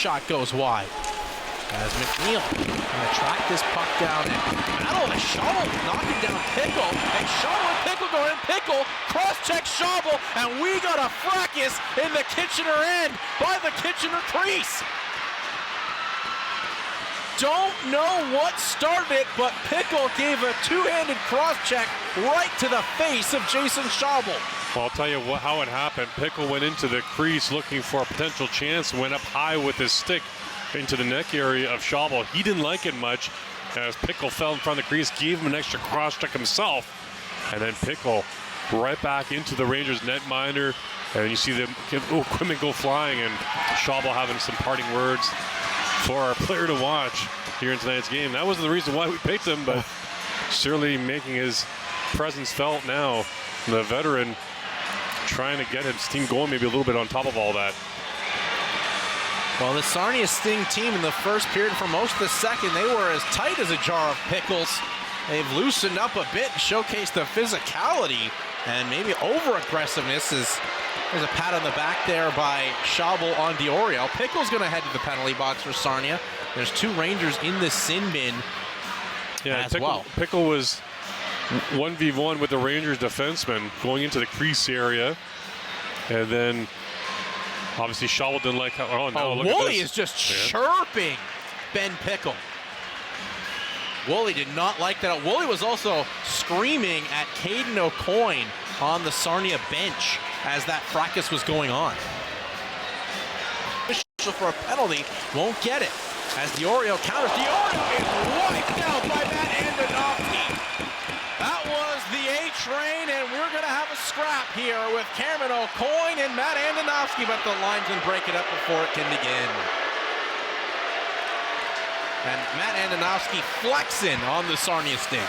shot goes wide. As McNeil going to track this puck down and battle with Schauble, knocking down Pickle. And Schauble and Pickle go in. Pickle cross-check Schauble, and we got a fracas in the Kitchener end by the Kitchener crease. Don't know what started it, but Pickle gave a two-handed cross-check right to the face of Jason Schauble. Well, I'll tell you how it happened. Pickle went into the crease looking for a potential chance, went up high with his stick into the neck area of Schauble. He didn't like it much as Pickle fell in front of the crease, gave him an extra cross-check himself, and then Pickle right back into the Rangers netminder, and you see the equipment go flying, and Schauble having some parting words for our player to watch here in tonight's game. That wasn't the reason why we picked him, but surely making his presence felt now. The veteran trying to get his team going maybe a little bit on top of all that. Well, the Sarnia Sting team in the first period, for most of the second, they were as tight as a jar of pickles. They've loosened up a bit and showcased the physicality and maybe over-aggressiveness. There's a pat on the back there by Schauble on D'Oriel. Pickle's going to head to the penalty box for Sarnia. There's two Rangers in the sin bin as well. Pickle was 1v1 with the Rangers defenseman going into the crease area. And then obviously Schauble didn't like how... Oh, no, look Woolley at this. is just chirping Ben Pickle. Woolley did not like that. Woolley was also screaming at Caden O'Coin on the Sarnia bench as that fracas was going on. For a penalty, won't get it. As D'Oriel counters, D'Oriel is wiped out by Matt Andonovski. That was the A train, and we're going to have a scrap here with Cameron O'Coin and Matt Andonovski, but the linesmen break it up before it can begin. And Matt Andonovski flexing on the Sarnia Sting.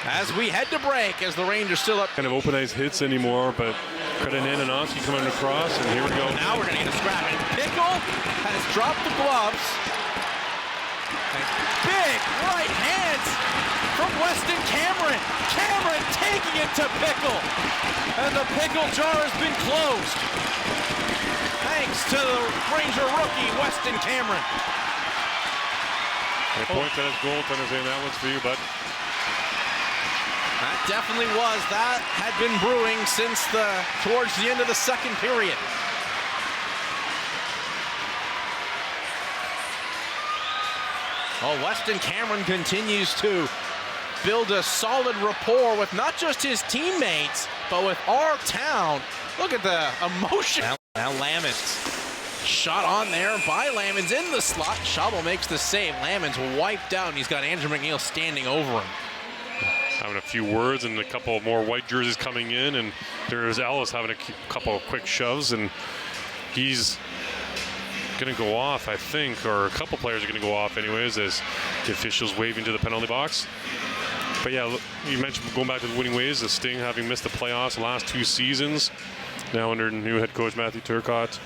As we head to break, as the Rangers still up. Kind of open ice hits anymore, but credit Andonovski coming across, and here we go. Now we're going to get a scrap. And Pickle has dropped the gloves. And big right hands from Weston Cameron. Cameron taking it to Pickle. And the Pickle jar has been closed. Thanks to the Ranger rookie, Weston Cameron. They point to his goaltender saying that one's for you, bud. That definitely was. That had been brewing since towards the end of the second period. Well, Weston Cameron continues to build a solid rapport with not just his teammates, but with our town. Look at the emotion. Now Lamons shot on there by Lamons in the slot. Schauble makes the save. Lamons wiped out, and he's got Andrew McNeil standing over him. Having a few words and a couple more white jerseys coming in, and there's Ellis having a couple of quick shoves, and he's going to go off, I think, or a couple players are going to go off anyways as the officials waving to the penalty box. But yeah, you mentioned going back to the winning ways, the Sting having missed the playoffs the last two seasons, now under new head coach Matthew Turcotte.